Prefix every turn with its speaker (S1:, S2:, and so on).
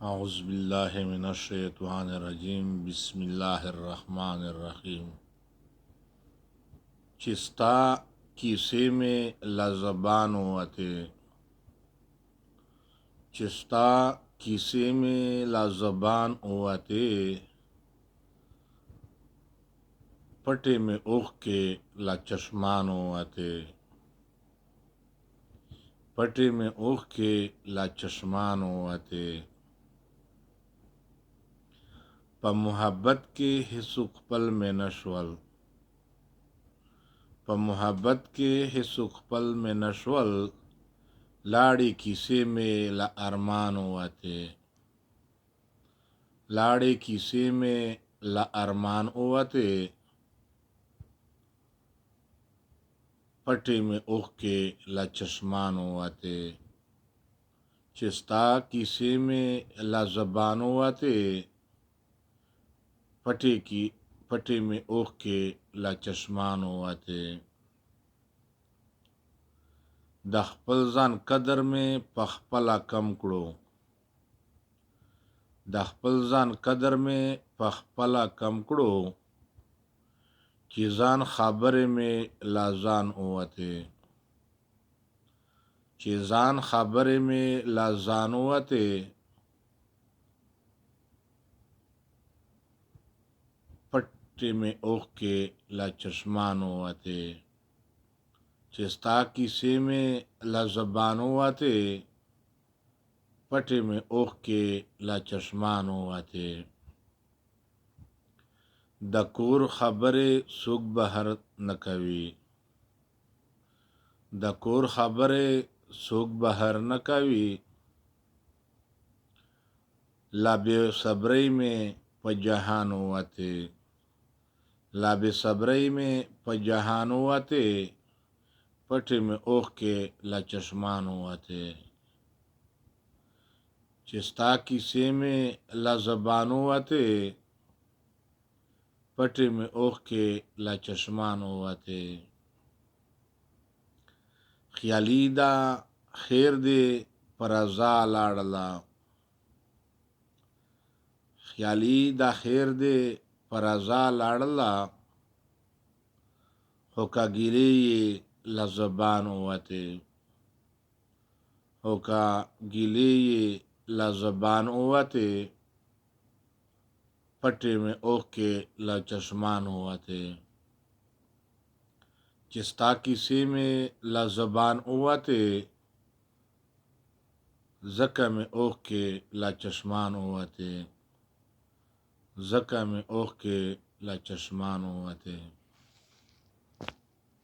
S1: أعوذ بالله من الشیطان الرجیم بسم الله الرحمن الرحیم چستا کیسے میں لازبان ہوتے چستا کیسے میں لازبان ہوتے پٹے میں اوخ کے لا چشمان ہوتے پٹے میں اوخ کے لا چشمان ہوتے په محبت کې هیڅوک خپل مې نشول په محبت کې هیڅوک خپل مې نشول لاړې کیسې مې له ارمان ووتې لاړې کیسې مې له ارمان ووتې پټې مې اوښکې له چشمان ووتې چې ستا کیسې مې له زبان ووتې پټې مې اوښکې له چشمان ووتې د خپل ځان قدر مې په خپله کم کړو د خپل ځان قدر مې په خپله کم کړو چې ځان خبرې مې له ځان ووتې چې ځان خبرې مې له ځان ووتې پټې مې اوښکې له چشمان ووتې چې ستا کیسې مې له زبان ووتې پټې مې اوښکې له چشمان ووتې د کور خبرې څوک بهر نه کوي د کور خبرې څوک بهر نه کوي لا بې صبرۍ مې په جهان ووتې لا بې صبرۍ مې په جهان ووتې پټې مې اوښکې له چشمان ووتې چې ستا کیسې مې له زبان ووتې پټې مې اوښکې له چشمان ووتې خیالي ده خیر دې په رضا لاړله خیالي ده خیر دې په رضا لاړله خو که ګیلې یې له زبان ووتې خو که ګیلې یې له زبان ووتې پټې مې اوښکې له چشمان ووتې چې ستا کیسې مې له زبان ووتې ځکه مې اوښکې له چشمان ووتې ځکه مې اوښکې له چشمان ووتې